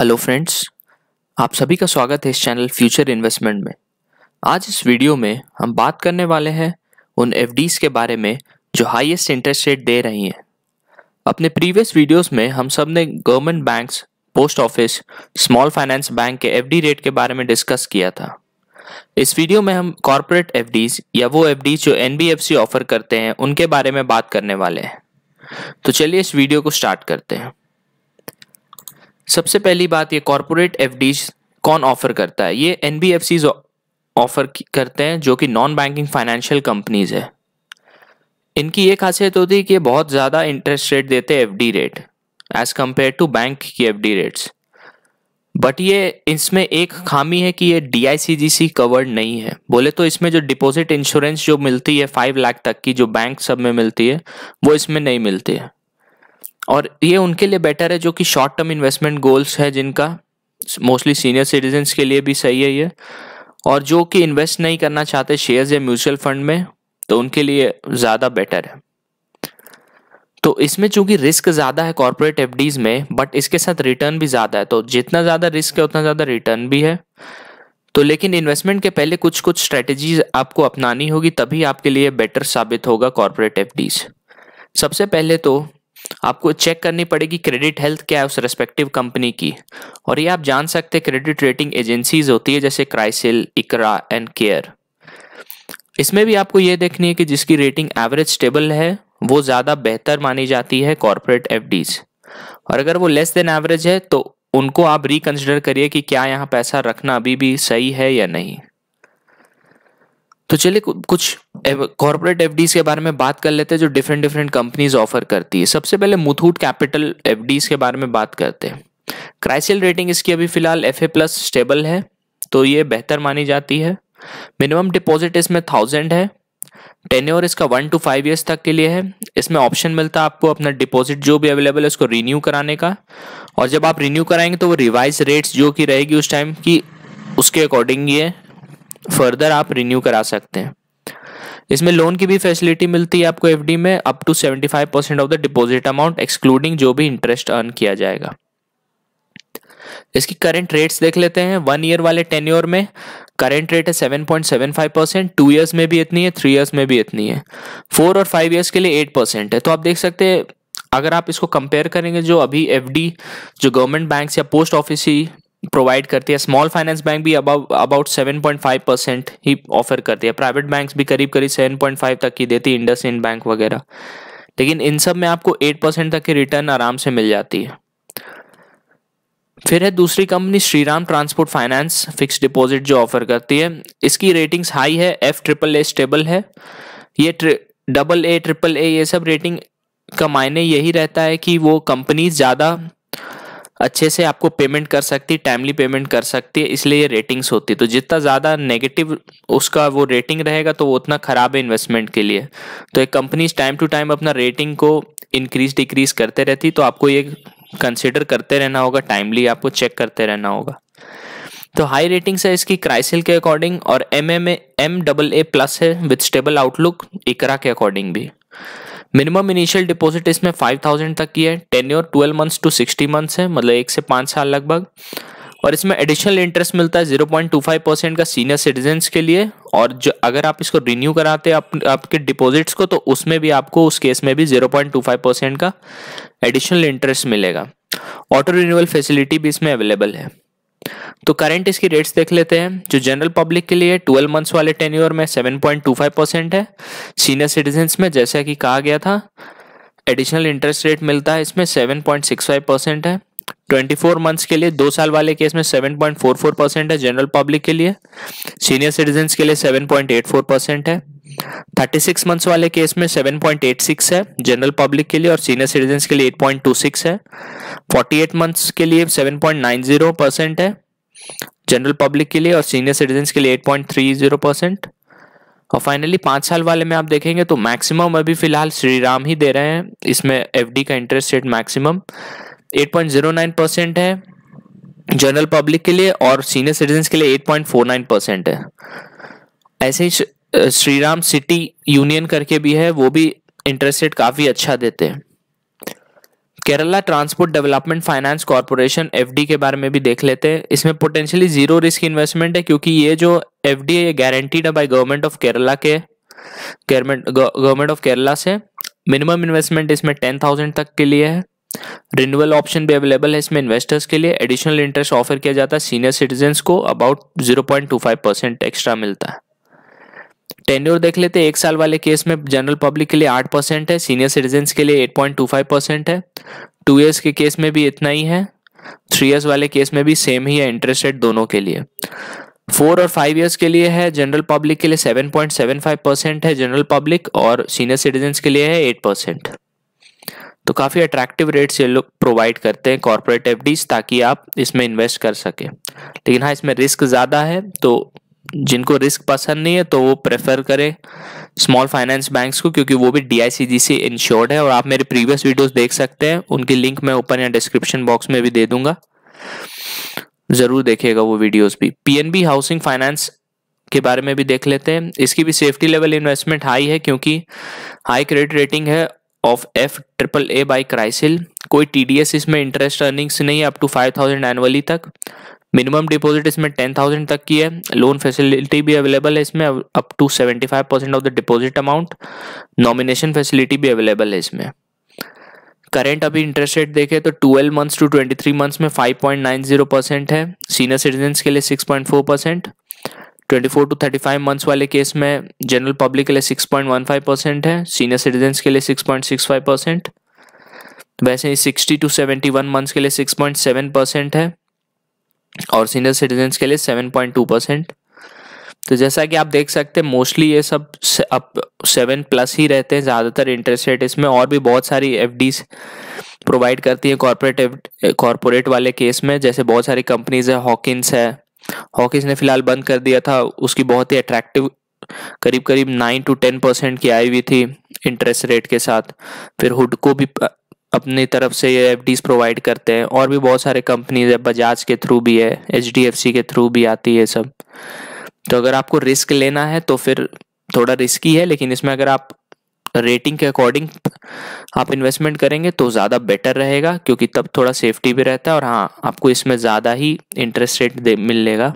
Hello friends, आप सभी का स्वागत है इस चैनल फ्यूचर इन्वेस्टमेंट में। आज इस वीडियो में हम बात करने वाले हैं उन एफडीज के बारे में जो हाईएस्ट इंटरेस्ट रेट दे रही हैं। अपने प्रीवियस वीडियोस में हम सब ने government banks, post office, small finance bank के एफडी रेट के बारे में डिस्कस किया था। इस वीडियो में हम कॉर्पोरेट एफडीज या वो एफडीज जो एनबीएफसी ऑफर करते हैं उनके बारे में बात करने वाले हैं। तो चलिए इस वीडियो को स्टार्ट करते हैं। सबसे पहली बात, ये कॉर्पोरेट एफडीज कौन ऑफर करता है? ये एनबीएफसीज ऑफर करते हैं जो कि नॉन बैंकिंग फाइनेंशियल कंपनीज है। इनकी ये खासियत होती है कि ये बहुत ज़्यादा इंटरेस्ट रेट देते हैं FD rate as compare to bank की एफडी रेट्स। बट ये इसमें एक खामी है कि ये डीआईसीजीसी कवर्ड नहीं है। बोले तो इसमें जो डिपॉजिट इंश्योरेंस जो मिलती है 5 लाख तक की, जो बैंक सब में मिलती है, वो इसमें नहीं मिलती है। और ये उनके लिए बेटर है जो कि शॉर्ट टर्म इन्वेस्टमेंट गोल्स है, जिनका मोस्टली सीनियर सिटीजन्स के लिए भी सही है ये, और जो कि इन्वेस्ट नहीं करना चाहते शेयर्स या म्यूचुअल फंड में, तो उनके लिए ज़्यादा बेटर है। तो इसमें चूंकि रिस्क ज़्यादा है कॉर्पोरेट एफडीज में, बट इसके साथ रिटर्न भी ज़्यादा है। तो जितना ज़्यादा रिस्क है उतना ज़्यादा रिटर्न भी है। तो लेकिन इन्वेस्टमेंट के पहले कुछ कुछ स्ट्रेटेजीज आपको अपनानी होगी, तभी आपके लिए बेटर साबित होगा कॉर्पोरेट एफडीज। सबसे पहले तो आपको चेक करनी पड़ेगी क्रेडिट हेल्थ क्या है उस रेस्पेक्टिव कंपनी की। और ये आप जान सकते हैं क्रेडिट रेटिंग एजेंसीज होती है जैसे क्राइसिल, इकरा एंड केयर। इसमें भी आपको ये देखनी है कि जिसकी रेटिंग एवरेज स्टेबल है वो ज़्यादा बेहतर मानी जाती है कॉर्पोरेट एफडीज। और अगर वो लेस देन एवरेज है तो उनको आप रिकंसिडर करिए कि क्या यहाँ पैसा रखना अभी भी सही है या नहीं। तो चलिए कुछ कॉर्पोरेट एफडीज के बारे में बात कर लेते हैं जो डिफरेंट डिफरेंट कंपनीज ऑफर करती है। सबसे पहले मुथूट कैपिटल एफडीज के बारे में बात करते हैं। क्राइसिल रेटिंग इसकी अभी फिलहाल FA+ स्टेबल है, तो ये बेहतर मानी जाती है। मिनिमम डिपॉजिट इसमें 1000 है। टेन्योर इसका 1 to 5 ईयर्स तक के लिए है। इसमें ऑप्शन मिलता है आपको अपना डिपॉजिट जो भी अवेलेबल है उसको रिन्यू कराने का, और जब आप रिन्यू कराएंगे तो वो रिवाइज रेट्स जो कि रहेगी उस टाइम की, उसके अकॉर्डिंग ये फर्दर आप रिन्यू करा सकते हैं। इसमें लोन की भी फैसिलिटी मिलती है आपको एफडी में, up to 75% of the deposit amount excluding जो भी इंटरेस्ट अर्न किया जाएगा। इसकी करंट रेट्स देख लेते हैं। 1 ईयर वाले टेन्योर में करंट रेट है 7.75%, 2 ईयर्स में भी इतनी है, 3 ईयर्स में भी इतनी है, 4 और 5 ईयर्स के लिए 8% है। तो आप देख सकते हैं अगर आप इसको कंपेयर करेंगे जो अभी एफडी जो गवर्नमेंट बैंक्स या पोस्ट ऑफिस ही प्रोवाइड करती है, स्मॉल फाइनेंस बैंक भी अबाउट 7.5% ही ऑफर करती है, प्राइवेट बैंक्स भी करीब करीब 7.5 तक की देती है, इंडसइंड बैंक वगैरह, लेकिन इन सब में आपको 8% तक की रिटर्न आराम से मिल जाती है। फिर है दूसरी company Shriram transport finance, fix deposit जो ऑफर करती है। इसकी रेटिंग्स हाई है, FAAA स्टेबल है। ये AA, AAA ये सब रेटिंग का मायने यही रहता है कि वो कंपनी ज़्यादा अच्छे से आपको पेमेंट कर सकती है, टाइमली पेमेंट कर सकती है, इसलिए ये रेटिंग्स होती है। तो जितना ज़्यादा नेगेटिव उसका वो रेटिंग रहेगा तो वो उतना ख़राब है इन्वेस्टमेंट के लिए। तो एक कंपनी टाइम टू टाइम अपना रेटिंग को इंक्रीज डिक्रीज करते रहती, तो आपको ये कंसिडर करते रहना होगा, टाइमली आपको चेक करते रहना होगा। तो हाई रेटिंग्स है इसकी क्राइसिल के अकॉर्डिंग, और MAA+ है विद स्टेबल आउटलुक इकरा के अकॉर्डिंग भी। मिनिमम इनिशियल डिपॉजिट इसमें 5000 तक की है। टेन्योर 12 मंथ्स to 60 मंथ्स है, मतलब 1 से 5 साल लगभग। और इसमें एडिशनल इंटरेस्ट मिलता है 0.25% का सीनियर सिटीजन्स के लिए, और जो अगर आप इसको रिन्यू कराते हैं आपके डिपॉजिट्स को, तो उसमें भी आपको उस केस में भी 0.25% का एडिशनल इंटरेस्ट मिलेगा। ऑटो रिन्यूअल फैसिलिटी भी इसमें अवेलेबल है। तो करंट इसकी रेट्स देख लेते हैं। जो जनरल पब्लिक के लिए 12 मंथ्स वाले टेन्योर में 7.25% है। सीनियर सिटीजन्स में जैसा कि कहा गया था एडिशनल इंटरेस्ट रेट मिलता है इसमें 7.65% है। 24 मंथ्स के लिए 2 साल वाले केस में 7.44% है जनरल पब्लिक के लिए, सीनियर सिटीजन्स के लिए 7.84% है। 36 मंथ्स वाले केस में 7.86 है जनरल पब्लिक के लिए, और सीनियर सिटीजन्स के लिए 8.26 है। 48 मंथ्स के लिए 7.90% है जनरल पब्लिक के लिए, और सीनियर सिटीजन्स के लिए 8.30%। और फाइनली 5 साल वाले में आप देखेंगे तो मैक्सिमम अभी फिलहाल श्रीराम ही दे रहे हैं। इसमें एफडी का इंटरेस्ट रेट मैक्सिमम 8.09% है जनरल पब्लिक के लिए, और सीनियर सिटीजन्स के लिए 8.49% है। ऐसे ही श्रीराम सिटी यूनियन करके भी है, वो भी इंटरेस्ट रेट काफ़ी अच्छा देते हैं। Kerala transport development finance corporation FD के बारे में भी देख लेते हैं। इसमें पोटेंशियली जीरो रिस्क इन्वेस्टमेंट है, क्योंकि ये जो एफडी है ये गारंटीड है बाय गवर्नमेंट ऑफ केरला से। मिनिमम इन्वेस्टमेंट इसमें 10,000 तक के लिए है। रिन्यूअल ऑप्शन भी अवेलेबल है इसमें इन्वेस्टर्स के लिए। एडिशनल इंटरेस्ट ऑफर किया जाता है सीनियर सिटीजन्स को, अबाउट 0.25% एक्स्ट्रा मिलता है। टेन्योर देख लेते हैं। 1 साल वाले केस में जनरल पब्लिक के लिए 8% है, सीनियर सिटीजन्स के लिए 8.25% है। 2 ईयर्स के केस में भी इतना ही है। 3 ईयर्स वाले केस में भी सेम ही है इंटरेस्ट रेट दोनों के लिए। 4 और 5 ईयर्स के लिए है जनरल पब्लिक के लिए 7.75% है जनरल पब्लिक, और सीनियर सिटीजन्स के लिए है 8%। तो काफ़ी अट्रैक्टिव रेट्स ये लोग प्रोवाइड करते हैं कॉर्पोरेट एफडीज, ताकि आप इसमें इन्वेस्ट कर सकें। लेकिन हाँ, इसमें रिस्क ज़्यादा है, तो जिनको रिस्क पसंद नहीं है तो वो प्रेफर करें स्मॉल फाइनेंस बैंक्स को, क्योंकि वो भी DICG से इंश्योर्ड है। और आप मेरे प्रीवियस वीडियोस देख सकते हैं, उनकी लिंक मैं ऊपर या डिस्क्रिप्शन बॉक्स में भी दे दूंगा, ज़रूर देखिएगा वो वीडियोस भी। PNB हाउसिंग फाइनेंस के बारे में भी देख लेते हैं। इसकी भी सेफ्टी लेवल इन्वेस्टमेंट हाई है, क्योंकि हाई क्रेडिट रेटिंग है ऑफ FAAA बाई क्राइसिल। कोई TDS इसमें इंटरेस्ट अर्निंग्स नहीं है, अप टू 5,000 एनुअली तक। मिनिमम डिपॉजिट इसमें 10,000 तक की है। लोन फैसिलिटी भी अवेलेबल है इसमें, up to 75% of the deposit amount. Nomination facility भी अवेलेबल है इसमें। करेंट अभी इंटरेस्ट रेट देखें तो 12 मंथ्स टू 23 मंथ्स में 5.90% है, सीनियर सिटीजन्स के लिए 6.4%। 24 टू 35 मंथ्स वाले केस में जनरल पब्लिक के लिए 6.15% है, सीनियर सिटीजन्स के लिए 6.65%। वैसे ही 60 टू 71 मंथ्स के लिए 6.7% है, और सीनियर सिटीजन्स के लिए 7.2%। तो जैसा कि आप देख सकते हैं मोस्टली ये सब अब 7+ ही रहते हैं ज़्यादातर इंटरेस्ट रेट इसमें। और भी बहुत सारी एफडीज प्रोवाइड करती हैं कॉर्पोरेट वाले केस में, जैसे बहुत सारी कंपनीज है। हॉकिंस ने फिलहाल बंद कर दिया था, उसकी बहुत ही अट्रैक्टिव करीब 9 to 10% की आई हुई थी इंटरेस्ट रेट के साथ। फिर हुडको भी अपनी तरफ से ये एफडीज प्रोवाइड करते हैं, और भी बहुत सारे कंपनीज है, बजाज के थ्रू भी है, HDFC के थ्रू भी आती है सब। तो अगर आपको रिस्क लेना है तो फिर थोड़ा रिस्की है, लेकिन इसमें अगर आप रेटिंग के अकॉर्डिंग आप इन्वेस्टमेंट करेंगे तो ज़्यादा बेटर रहेगा, क्योंकि तब थोड़ा सेफ्टी भी रहता है। और हाँ, आपको इसमें ज़्यादा ही इंटरेस्ट रेट मिलेगा,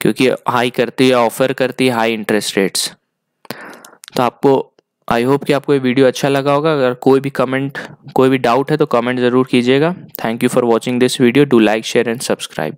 क्योंकि ऑफर करती है हाई इंटरेस्ट रेट्स। तो आपको आई होप कि आपको ये वीडियो अच्छा लगा होगा। अगर कोई भी डाउट है तो कमेंट ज़रूर कीजिएगा। Thank you for watching this video. Do like, share and subscribe.